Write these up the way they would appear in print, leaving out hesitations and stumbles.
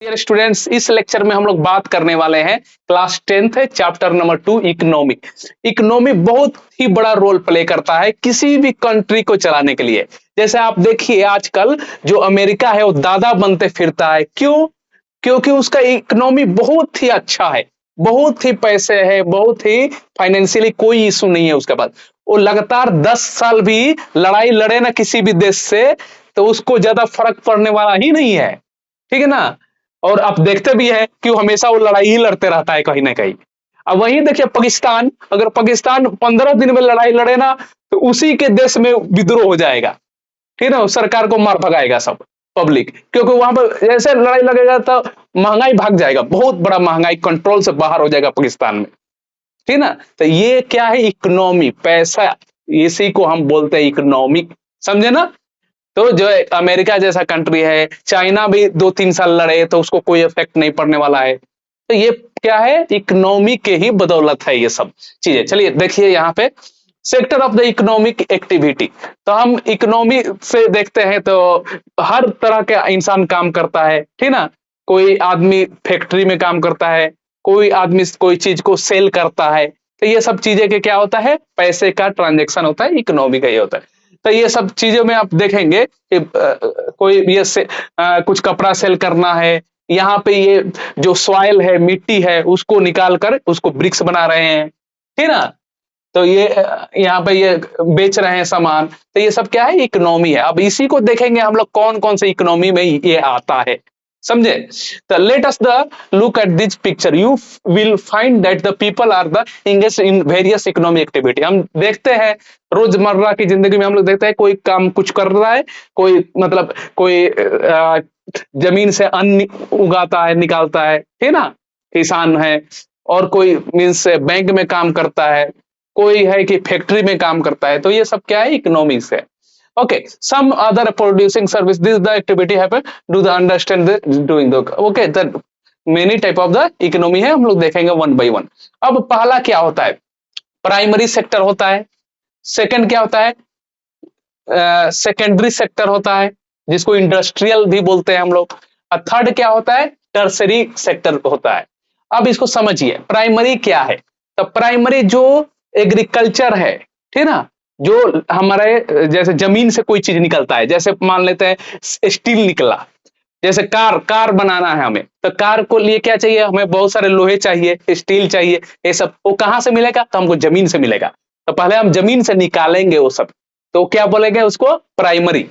Dear students, इस lecture में हम लोग बात करने वाले हैं क्लास 10th है चैप्टर नंबर 2 इकोनॉमी। इकोनॉमी बहुत ही बड़ा रोल प्ले करता है किसी भी कंट्री को चलाने के लिए। जैसे आप देखिए आजकल जो अमेरिका है वो दादा बनते फिरता है। क्यों? क्योंकि उसका इकोनॉमी बहुत ही अच्छा है, बहुत ही पैसे है, बहुत ही फाइनेंशियली कोई इशू नहीं है उसके पास। वो लगातार 10 साल भी लड़ाई लड़े ना किसी भी देश से तो उसको ज्यादा फर्क पड़ने वाला ही नहीं है। ठीक है ना? और आप देखते भी हैं कि वो हमेशा वो लड़ाई ही लड़ते रहता है कहीं ना कहीं। अब वहीं देखिए पाकिस्तान, अगर पाकिस्तान 15 दिन में लड़ाई लड़े ना तो उसी के देश में विद्रोह हो जाएगा। ठीक है ना? सरकार को मार भगाएगा सब पब्लिक, क्योंकि वहां पर जैसे लड़ाई लगेगा तो महंगाई भाग जाएगा, बहुत बड़ा महंगाई कंट्रोल से बाहर हो जाएगा पाकिस्तान में। ठीक है ना? तो ये क्या है? इकोनॉमी, पैसा, इसी को हम बोलते हैं इकोनॉमिक। समझे ना? तो जो अमेरिका जैसा कंट्री है, चाइना भी 2-3 साल लड़े तो उसको कोई इफेक्ट नहीं पड़ने वाला है। तो ये क्या है? इकोनॉमी के ही बदौलत है ये सब चीजें। चलिए देखिए यहाँ पे sector of the economic activity. तो हम इकोनॉमी से देखते हैं तो हर तरह का इंसान काम करता है। ठीक ना? कोई आदमी फैक्ट्री में काम करता है, कोई आदमी कोई चीज को सेल करता है। तो ये सब चीजें के क्या होता है? पैसे का ट्रांजेक्शन होता है, इकोनॉमी का ये होता है। तो ये सब चीजों में आप देखेंगे कि कोई ये कुछ कपड़ा सेल करना है, यहाँ पे ये जो सॉइल है, मिट्टी है, उसको निकाल कर उसको ब्रिक्स बना रहे हैं। ठीक ना? तो ये यहाँ पे ये बेच रहे हैं सामान। तो ये सब क्या है? इकोनॉमी है। अब इसी को देखेंगे हम लोग कौन कौन से इकोनॉमी में ये आता है। समझे? तो let us the look at this picture, you will find that the people are the engage in various economic activity. हम देखते हैं रोजमर्रा की जिंदगी में, हम लोग देखते हैं कोई काम कुछ कर रहा है, कोई मतलब कोई जमीन से अन्न उगाता है, निकालता है। ठीक ना? किसान है। और कोई मीन्स बैंक में काम करता है, कोई है कि फैक्ट्री में काम करता है। तो ये सब क्या है? इकोनॉमिक्स है। Okay, some other producing service, this is the activity happen, do the understand the doing the, okay, the many type of the economy है, हम लोग देखेंगे वन बाई वन। अब पहला क्या होता है? प्राइमरी सेक्टर होता है। सेकंड क्या होता है? सेकेंडरी सेक्टर होता है, जिसको इंडस्ट्रियल भी बोलते हैं हम लोग। और थर्ड क्या होता है? टर्सरी सेक्टर होता है। अब इसको समझिए, प्राइमरी क्या है? तो प्राइमरी जो एग्रीकल्चर है, ठीक ना, जो हमारे जैसे जमीन से कोई चीज निकलता है, जैसे मान लेते हैं स्टील निकला, जैसे कार कार बनाना है हमें, तो कार को लिए क्या चाहिए? हमें बहुत सारे लोहे चाहिए, स्टील चाहिए, ये सब वो कहां से मिलेगा? तो हमको जमीन से मिलेगा। तो पहले हम जमीन से निकालेंगे वो सब, तो क्या बोलेंगे उसको? प्राइमरी।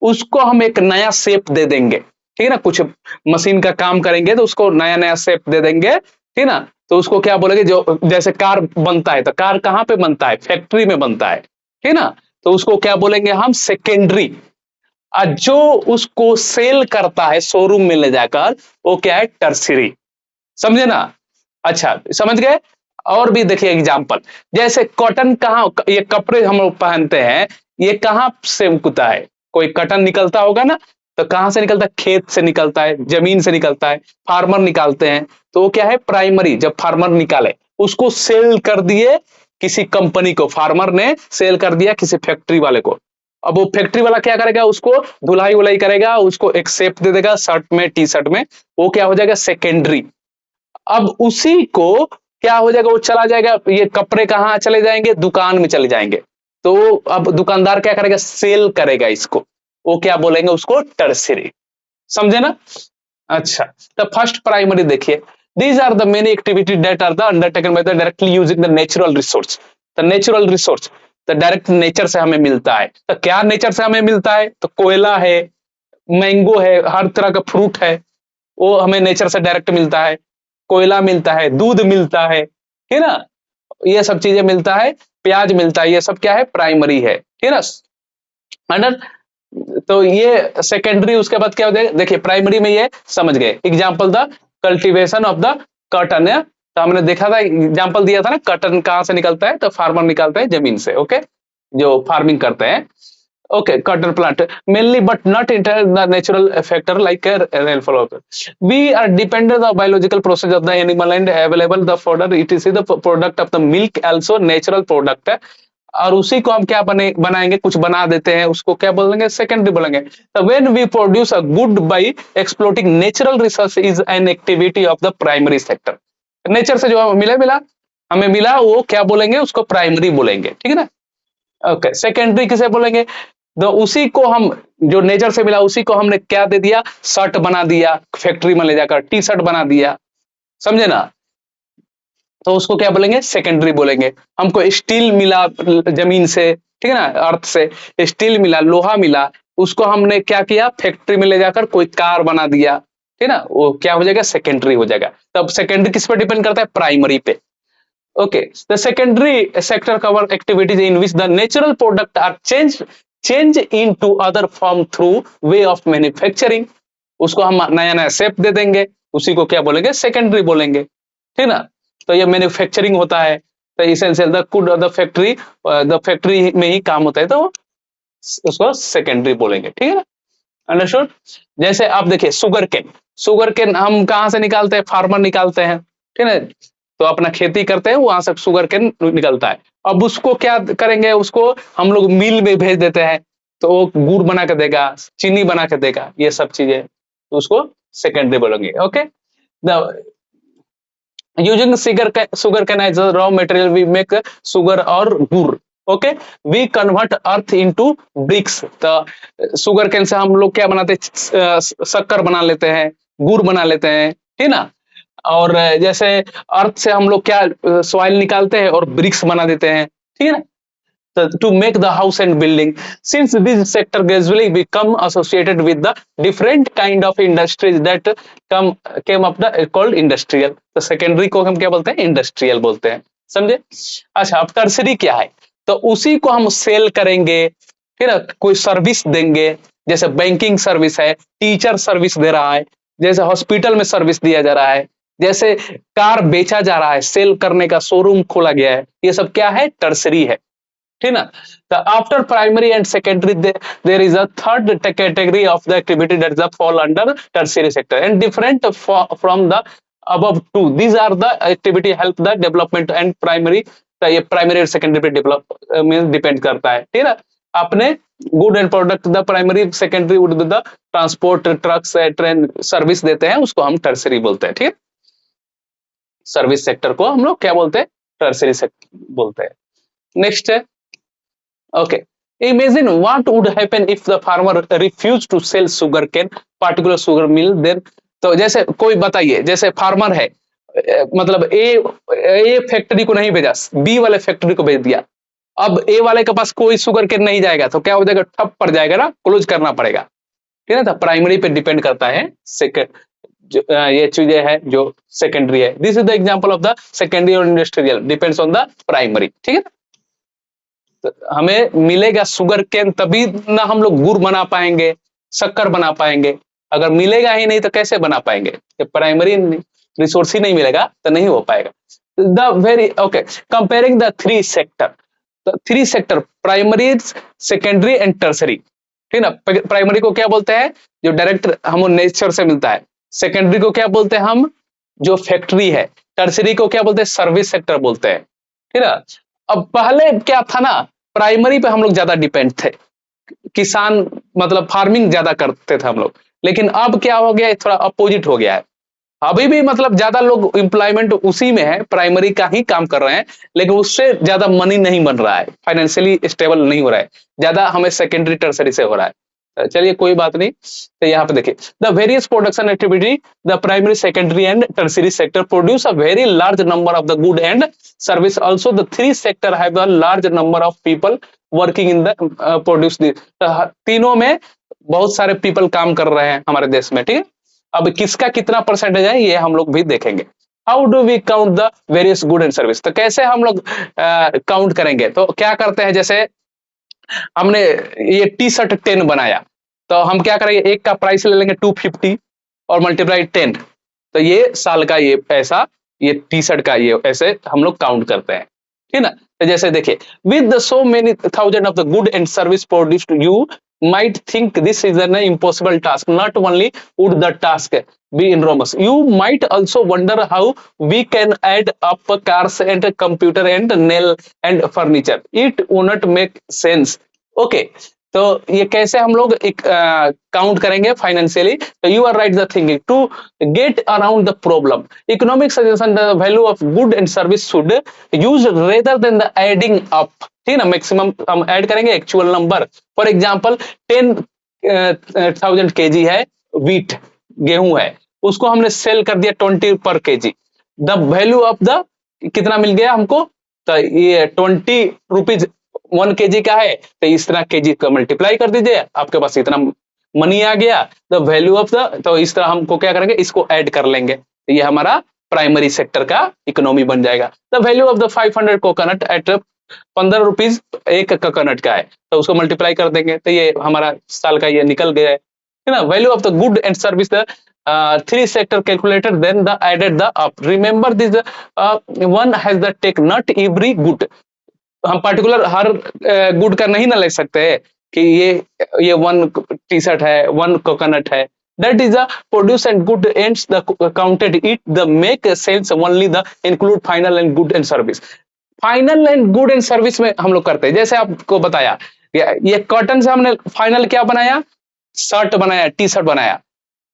उसको हम एक नया शेप दे देंगे। ठीक है ना? कुछ मशीन का काम करेंगे तो उसको नया नया शेप दे देंगे। ठीक ना? तो उसको क्या बोलेंगे? जो जैसे कार बनता है तो कार कहाँ पे बनता है? फैक्ट्री में बनता है। ठीक ना? तो उसको क्या बोलेंगे हम? सेकेंडरी। जो उसको सेल करता है शोरूम में ले जाकर, वो क्या है? टर्सरी। समझे ना? अच्छा, समझ गए? और भी देखिए एग्जांपल, जैसे कॉटन, कहाँ ये कपड़े हम लोग पहनते हैं, ये कहाँ से उगता है? कोई कॉटन निकलता होगा ना, तो कहां से निकलता है? खेत से निकलता है, जमीन से निकलता है, फार्मर निकालते हैं। तो वो क्या है? प्राइमरी। जब फार्मर निकाले, उसको सेल कर दिए किसी कंपनी को, फार्मर ने सेल कर दिया किसी फैक्ट्री वाले को। अब वो फैक्ट्री वाला क्या करेगा? उसको धुलाई उलाई करेगा, उसको एक शेप दे देगा शर्ट में, टी शर्ट में, वो क्या हो जाएगा? सेकेंडरी। अब उसी को क्या हो जाएगा? वो चला जाएगा, ये कपड़े कहाँ चले जाएंगे? दुकान में चले जाएंगे। तो अब दुकानदार क्या करेगा? सेल करेगा इसको, वो क्या बोलेंगे? उसको टर्सरी। समझे ना? अच्छा, तो फर्स्ट प्राइमरी देखिए, these are the many activity that are the undertaken by the directly using the natural resource. The natural resource तो डायरेक्ट नेचर से हमें मिलता है। तो क्या नेचर से हमें मिलता है? तो कोयला है, मैंगो है, हर तरह का फ्रूट है, वो हमें नेचर से डायरेक्ट मिलता है। कोयला मिलता है, दूध मिलता है ना? ये सब चीजें मिलता है, प्याज मिलता है, ये सब क्या है? प्राइमरी है। ठीक है ना? अंडर। तो ये सेकेंडरी। उसके बाद क्या हो जाएगा? देखिए प्राइमरी में ये समझ गए। Example the cultivation of the cotton है, तो हमने देखा था, एग्जाम्पल दिया था ना, कॉटन कहां से निकलता है? तो फार्मर निकालता है जमीन से। ओके, जो फार्मिंग करते हैं। Okay, cotton plant mainly, but not into the natural factor like rainfall. We are dependent on biological process of the animal and available the fodder. It is the product of the milk, also natural product. और उसी को हम क्या बनाएंगे, कुछ बना देते हैं, उसको क्या बोलेंगे, सेकेंडरी बोलेंगे। तो when we produce a good by exploiting natural resource is an activity of the primary sector. Nature से जो हमें मिला वो क्या बोलेंगे, उसको प्राइमरी बोलेंगे, ठीक है ना। ओके, सेकेंडरी किसे बोलेंगे, तो उसी को हम, जो नेचर से मिला उसी को हमने क्या दे दिया, शर्ट बना दिया, फैक्ट्री में ले जाकर टी शर्ट बना दिया, समझे ना, तो उसको क्या बोलेंगे, सेकेंडरी बोलेंगे। हमको स्टील मिला जमीन से, ठीक है ना, अर्थ से स्टील मिला, लोहा मिला, उसको हमने क्या किया, फैक्ट्री में ले जाकर कोई कार बना दिया, ठीक है ना, वो क्या हो जाएगा, सेकेंडरी हो जाएगा। तब सेकेंडरी किस पर डिपेंड करता है, प्राइमरी पे। Okay, the secondary sector cover activities in which the natural product are change into other form through way of manufacturing। उसको हम नया नया शेप दे देंगे, उसी को क्या बोलेंगे, सेकेंडरी बोलेंगे, ठीक ना। तो ये मैन्युफैक्चरिंग होता है, तो essential the good the factory में ही काम होता है, तो उसको सेकेंडरी बोलेंगे, ठीक है ना, अंडरस्टूड। जैसे आप देखिए शुगर केन हम कहाँ से निकालते हैं, फार्मर निकालते हैं, ठीक है, तो अपना खेती करते हैं, वहां से शुगर केन निकलता है। अब उसको क्या करेंगे, उसको हम लोग मिल में भेज देते हैं, तो वो गुड़ बना के देगा, चीनी बना के देगा, ये सब चीजें, तो उसको सेकेंडरी बोलेंगे। Okay, the using sugarcane as raw material we make sugar और गुड़। Okay, we convert earth into bricks. तो शुगर कैन से हम लोग क्या बनाते हैं, शक्कर बना लेते हैं, गुड़ बना लेते हैं, ठीक ना। और जैसे अर्थ से हम लोग क्या सॉइल निकालते हैं और ब्रिक्स बना देते हैं, ठीक है ना, to make the house and building. Since this sector gradually become associated with the different kind of industries that came up the called industrial, तो secondary को हम क्या बोलते हैं, इंडस्ट्रियल बोलते हैं, समझे। अच्छा, अब टर्सरी क्या है, तो उसी को हम सेल करेंगे, फिर कोई सर्विस देंगे, जैसे बैंकिंग सर्विस है, टीचर सर्विस दे रहा है, जैसे हॉस्पिटल में सर्विस दिया जा रहा है, जैसे कार बेचा जा रहा है, सेल करने का शोरूम खोला गया है, ये सब क्या है, टर्सरी है, ठीक ना। तो after primary and secondary there is a third category of the activity that is fall under tertiary sector and different from the above two. These are the activity help the development and primary. तो ये primary और secondary पे develop mean depend करता है, ठीक है। अपने good and product the primary, secondary would be the transport, trucks, train service देते हैं, उसको हम टर्शियरी बोलते हैं, ठीक है। सर्विस सेक्टर को हम लोग क्या बोलते हैं, टर्शियरी सेक्टर बोलते हैं। नेक्स्ट है, okay, imagine what would happen if the farmer refused to sell sugarcane particular sugar mill then। तो जैसे कोई बताइए, जैसे फार्मर है, मतलब ए फैक्ट्री को नहीं भेजा, बी वाले फैक्ट्री को भेज दिया, अब ए वाले के पास कोई शुगर केन नहीं जाएगा, तो क्या हो जाएगा, ठप पड़ जाएगा ना, क्लोज करना पड़ेगा, ठीक है ना। तो प्राइमरी पे डिपेंड करता है ये चीजें है जो सेकेंडरी है। This is the example of the secondary और industrial depends on the primary, ठीक है। तो हमें मिलेगा शुगर केन तभी ना हम लोग गुड़ बना पाएंगे, शक्कर बना पाएंगे, अगर मिलेगा ही नहीं तो कैसे बना पाएंगे, प्राइमरी रिसोर्स ही नहीं मिलेगा तो नहीं हो पाएगा। The very okay, comparing the three sector, three sector primary, secondary and tertiary, ठीक ना। प्राइमरी को क्या बोलते हैं, जो डायरेक्ट हम नेचर से मिलता है, सेकेंडरी को क्या बोलते हैं हम, जो फैक्ट्री है, टर्सरी को क्या बोलते हैं, सर्विस सेक्टर बोलते हैं, ठीक है। अब पहले क्या था ना, प्राइमरी पे हम लोग ज्यादा डिपेंड थे, किसान मतलब फार्मिंग ज्यादा करते थे हम लोग, लेकिन अब क्या हो गया, थोड़ा अपोजिट हो गया है। अभी भी मतलब ज्यादा लोग एम्प्लॉयमेंट उसी में है, प्राइमरी का ही काम कर रहे हैं, लेकिन उससे ज्यादा मनी नहीं बन रहा है, फाइनेंशियली स्टेबल नहीं हो रहा है, ज्यादा हमें सेकेंडरी टर्सरी से हो रहा है। चलिए कोई बात नहीं, तो यहाँ पे देखिए, the various production activity the primary, secondary and tertiary sector produce a very large number of the good and service. Also the three sector have a large number of people working in the produce this. तीनों में बहुत सारे people काम कर रहे हैं हमारे देश में, ठीक है। अब किसका कितना परसेंटेज है ये हम लोग भी देखेंगे। How do we count the various good and service, तो कैसे हम लोग काउंट करेंगे, तो क्या करते हैं, जैसे हमने ये टी शर्ट 10 बनाया, तो हम क्या करेंगे, एक का प्राइस ले लेंगे 250 और मल्टीप्लाई 10, तो ये साल का ये पैसा, ये टी शर्ट का ये ऐसे हम लोग काउंट करते हैं, ठीक ना। तो जैसे देखिए, with so many thousand of the good and service produced, you might think this is an impossible task, not only would the task be enormous. You might also wonder how we can add up cars and computer and nail and furniture. It won't make sense. Okay, तो ये कैसे हम लोग एक count करेंगे financially? तो you are right the thinking to get around the problem. Economic suggestion the value of good and service should use rather than the adding up. ठीक है ना, मैक्सिमम हम ऐड करेंगे actual number. For example 10,000 KG है wheat, गेहूं है, उसको हमने सेल कर दिया 20 पर KG. The value of the कितना मिल गया हमको? तो ये 20 रुपीज 1 केजी का है, तो इस तरह केजी का मल्टीप्लाई कर दीजिए, आपके पास इतना मनी आ गया. द वैल्यू ऑफ द, तो इस तरह हमको क्या करेंगे, इसको ऐड कर लेंगे, तो ये हमारा प्राइमरी सेक्टर का इकोनॉमी बन जाएगा. The value of the 500 coconut at 15 rupees एक कोकोनट का है, तो उसको मल्टीप्लाई कर देंगे, तो ये हमारा साल का ये निकल गया है ना. Value of the good and service the 3 sector calculated, then the added the up. Remember this one has the take, not every good. हम पर्टिकुलर हर गुड का नहीं ना ले सकते हैं कि ये 1 टी शर्ट है, 1 कोकोनट है. That is the produce and good ends the counted it the make sales only the include final and good and service. Final and good and service में हम लोग करते हैं. जैसे आपको बताया, ये कॉटन से हमने फाइनल क्या बनाया, शर्ट बनाया, टी शर्ट बनाया,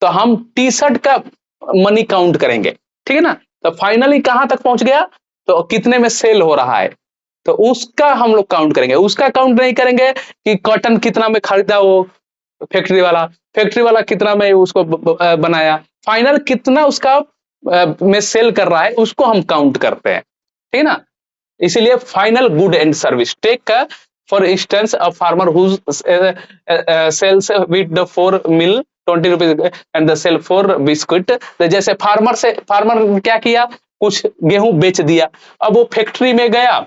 तो हम टी शर्ट का मनी काउंट करेंगे. ठीक है ना. तो फाइनली कहां तक पहुंच गया, तो कितने में सेल हो रहा है, तो उसका हम लोग काउंट करेंगे. उसका काउंट नहीं करेंगे कि कॉटन कितना में खरीदा वो फैक्ट्री वाला कितना में उसको बनाया. फाइनल कितना उसका में सेल कर रहा है, उसको हम काउंट करते हैं. ठीक है ना. इसीलिए final good and service. Take for instance a farmer who sells with the 4 mill 20 rupees and the sell for biscuit. जैसे फार्मर ने क्या किया, कुछ गेहूं बेच दिया, अब वो फैक्ट्री में गया,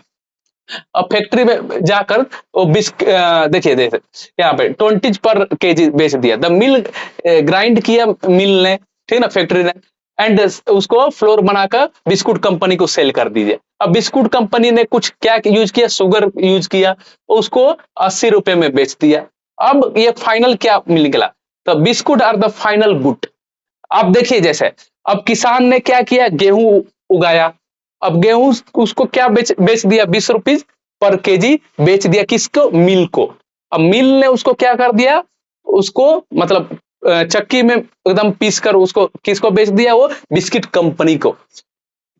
अब फैक्ट्री में जाकर वो देखिए यहाँ पे 20 पर केजी बेच दिया. द मिल ग्राइंड किया मिल ने, ठीक ना, फैक्ट्री ने, एंड उसको फ्लोर बनाकर बिस्कुट कंपनी को सेल कर दीजिए. अब बिस्कुट कंपनी ने कुछ क्या यूज किया, शुगर यूज किया, उसको 80 रुपए में बेच दिया. अब ये फाइनल क्या मिल गया, तो biscuit are the final good. अब देखिए, जैसे अब किसान ने क्या किया, गेहूं उगाया, अब गेहूं उसको क्या बेच दिया, 20 रुपीज पर केजी बेच दिया, किसको, मिल को. अब मिल ने उसको क्या कर दिया, उसको मतलब चक्की में एकदम पीस कर उसको किसको बेच दिया, वो बिस्किट कंपनी को.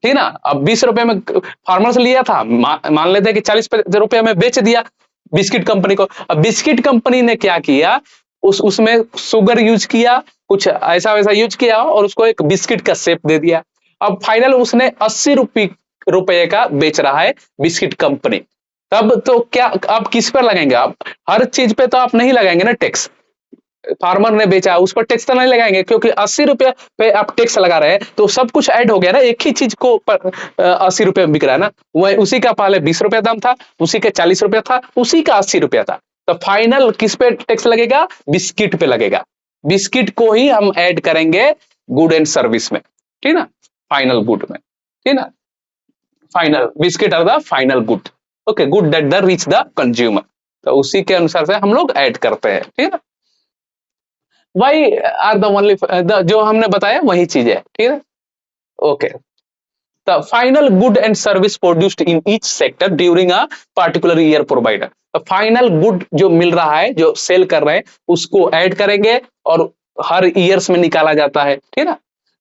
ठीक ना. अब 20 रुपए में फार्मर से लिया था, मान लेते हैं कि 40 रुपए में बेच दिया बिस्किट कंपनी को. अब बिस्किट कंपनी ने क्या किया, उसमें शुगर यूज किया, कुछ ऐसा वैसा यूज किया, और उसको एक बिस्किट का शेप दे दिया. अब फाइनल उसने 80 रुपए का बेच रहा है बिस्किट कंपनी. तब तो क्या, आप किस पर लगाएंगे, आप हर चीज पे तो आप नहीं लगाएंगे ना टैक्स. फार्मर ने बेचा उस पर टैक्स तो नहीं लगाएंगे, क्योंकि 80 रुपए पे आप टैक्स लगा रहे हैं, तो सब कुछ ऐड हो गया ना. एक ही चीज को 80 रुपए में बिक रहा है ना, वह उसी का पहले 20 रुपया दाम था, उसी का 40 रुपया था, उसी का 80 रुपया था. तो फाइनल किस पे टैक्स लगेगा, बिस्किट पे लगेगा. बिस्किट को ही हम ऐड करेंगे गुड एंड सर्विस में. ठीक है ना, फाइनल गुड में. ठीक है ना, final biscuit are the final good. Okay, good that the reach the consumer. तो उसी के अनुसार से हम लोग ऐड करते हैं. ठीक है ना. वाई आर द ओनली, जो हमने बताया वही चीज है. ठीक है. Okay, the final good and service produced in each sector during a particular year provider. तो फाइनल गुड जो मिल रहा है, जो सेल कर रहे हैं, उसको ऐड करेंगे और हर ईयर्स में निकाला जाता है. ठीक है ना,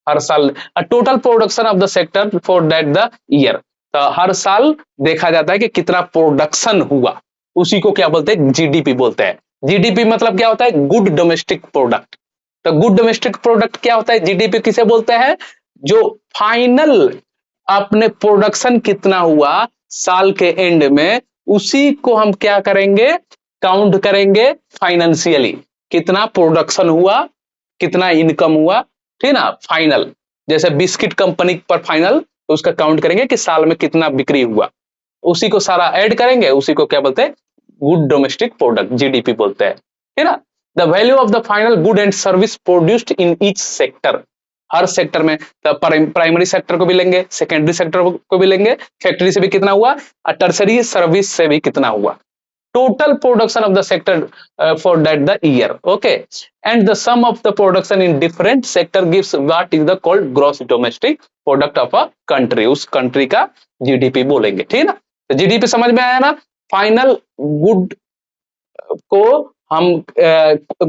हर साल total production of the sector for that the year. तो हर साल देखा जाता है कि कितना प्रोडक्शन हुआ, उसी को क्या बोलते हैं, जीडीपी बोलते हैं. जीडीपी मतलब क्या होता है, गुड डोमेस्टिक प्रोडक्ट. तो गुड डोमेस्टिक प्रोडक्ट क्या होता है, जीडीपी किसे बोलते हैं, जो फाइनल अपने प्रोडक्शन कितना हुआ साल के एंड में, उसी को हम क्या करेंगे, काउंट करेंगे फाइनेंशियली. कितना प्रोडक्शन हुआ, कितना इनकम हुआ. ठीक है ना. फाइनल जैसे बिस्किट कंपनी पर फाइनल, तो उसका काउंट करेंगे कि साल में कितना बिक्री हुआ, उसी को सारा ऐड करेंगे, उसी को क्या बोलते हैं, गुड डोमेस्टिक प्रोडक्ट, जीडीपी बोलते हैं. ठीक है ना. The value of the final good and service produced in each sector. Her sector में, तो प्राइमरी सेक्टर को भी लेंगे, सेकेंडरी सेक्टर को भी लेंगे, फैक्ट्री से भी कितना हुआ, टर्सरी सर्विस से भी कितना हुआ, total production of the sector for that the year. Okay, and the sum of the production in different sector gives what is the called gross domestic product of a country. उस country का GDP बोलेंगे, ठीक है ना। तो GDP समझ में आया ना। फाइनल गुड को हम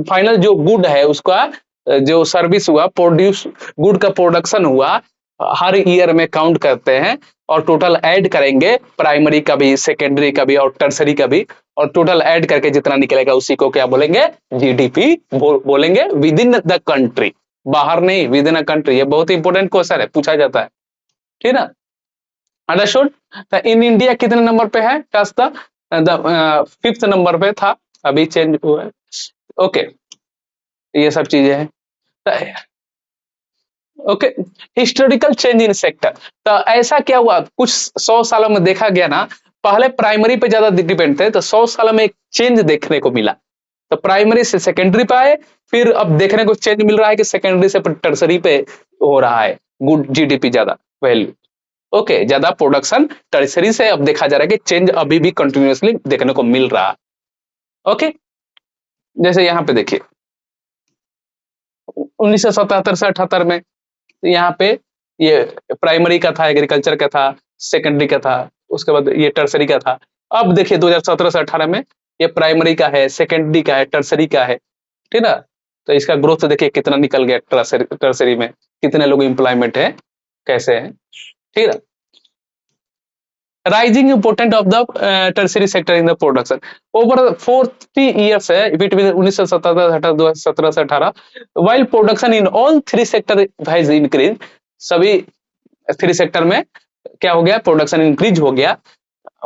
फाइनल जो गुड है उसका जो सर्विस हुआ, प्रोड्यूस गुड का प्रोडक्शन हुआ, हर ईयर में काउंट करते हैं और टोटल ऐड करेंगे, प्राइमरी का भी, सेकेंडरी का भी और टर्सरी का भी, और टोटल ऐड करके जितना निकलेगा उसी को क्या बोलेंगे, जीडीपी बोलेंगे विद इन द कंट्री, बाहर नहीं, विद इन अ कंट्री। ये बहुत इंपॉर्टेंट क्वेश्चन है, पूछा जाता है, ठीक है ना। अंडरस्टूड। इन इंडिया कितने नंबर पे है कास्ता, 5th नंबर पे था, अभी चेंज हुआ है। ओके, ये सब चीजें हैं। Okay, historical change in sector. तो ऐसा क्या हुआ, कुछ 100 सालों में देखा गया ना, पहले प्राइमरी पे ज्यादा डिपेंड थे, तो 100 सालों में एक चेंज देखने को मिला। तो प्राइमरी से सेकेंडरी पे आए, फिर अब देखने को चेंज मिल रहा है कि सेकेंडरी से टर्सरी पे हो रहा है गुड जीडीपी ज्यादा वैल्यू। ओके, ज्यादा प्रोडक्शन टर्सरी से अब देखा जा रहा है कि चेंज अभी भी कंटिन्यूअसली देखने को मिल रहा है। ओके, जैसे यहाँ पे देखिए 1977 से 78 में यहाँ पे ये प्राइमरी का था, एग्रीकल्चर का था, सेकेंडरी का था, उसके बाद ये टर्सरी का था। अब देखिए 2017 से 18 में ये प्राइमरी का है, सेकेंडरी का है, टर्सरी का है, ठीक ना। तो इसका ग्रोथ देखिए कितना निकल गया, टर्सरी में कितने लोग एम्प्लॉयमेंट है, कैसे है, ठीक है। Rising important of the tertiary sector in the production over 40 years है बिटवीन 1917 से 18, while production in all 3 sector has increase. सभी 3 सेक्टर में क्या हो गया, प्रोडक्शन इंक्रीज हो गया,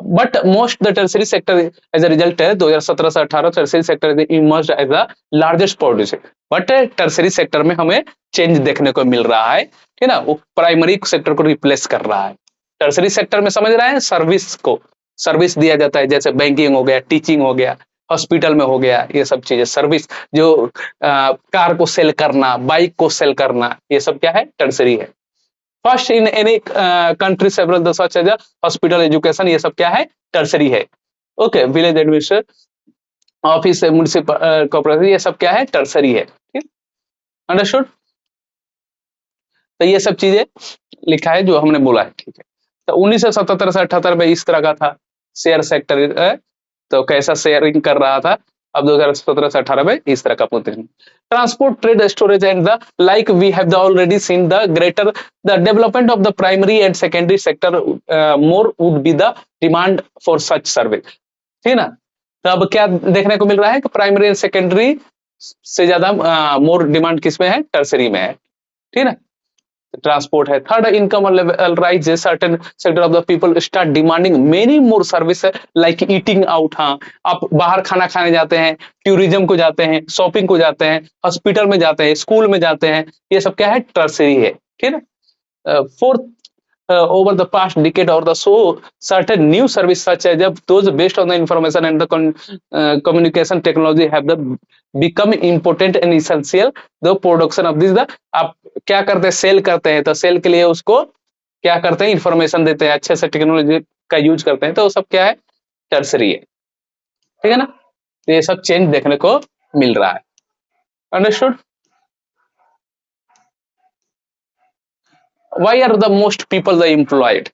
but most the tertiary sector as a result है 2017 से 18 tertiary sector emerged as the largest producer. But tertiary sector में हमें चेंज देखने को मिल रहा है, ठीक ना, वो प्राइमरी सेक्टर को रिप्लेस कर रहा है। टर्सरी सेक्टर में समझ रहे हैं, सर्विस को सर्विस दिया जाता है, जैसे बैंकिंग हो गया, टीचिंग हो गया, हॉस्पिटल में हो गया, ये सब चीजें सर्विस, जो कार को सेल करना, बाइक को सेल करना, ये सब क्या है, टर्सरी है। First in any country several such as hospital, education, ये सब क्या है, टर्सरी है। Okay, village administration office, municipal corporation, ये सब क्या है, टर्सरी है, ठीक, अंडरस्टूड। तो ये सब चीजें लिखा है जो हमने बोला है, ठीक है। तो 1977 से 78 में इस तरह का था शेयर सेक्टर है, तो कैसा शेयरिंग कर रहा था। अब 2017 से 18 में इस तरह का position. Transport, trade, storage and the like we have the already seen the greater the development of the primary and secondary sector more would be the demand for such service, ठीक ना। तो अब क्या देखने को मिल रहा है कि प्राइमरी एंड सेकेंडरी से ज्यादा मोर डिमांड किसमें है, टर्सरी में है, ठीक है। ट्रांसपोर्ट है। Third, income level rise, certain sector of the people start demanding many more service like eating out. हाँ, आप बाहर खाना खाने जाते हैं, टूरिज्म को जाते हैं, शॉपिंग को जाते हैं, हॉस्पिटल में जाते हैं, स्कूल में जाते हैं, ये सब क्या है, टर्सरी है, ठीक है। Fourth, over the past decade or the so certain new service such as those based on the information and the communication technology have the become important and essential the production of this the आप क्या करते हैं, cell करते हैं, तो cell के लिए उसको क्या करते हैं, इंफॉर्मेशन देते हैं, अच्छे से टेक्नोलॉजी का यूज करते हैं, तो सब क्या है, टर्सरी है, ठीक है ना। तो ये सब चेंज देखने को मिल रहा है, understood. Why are the most people the employed?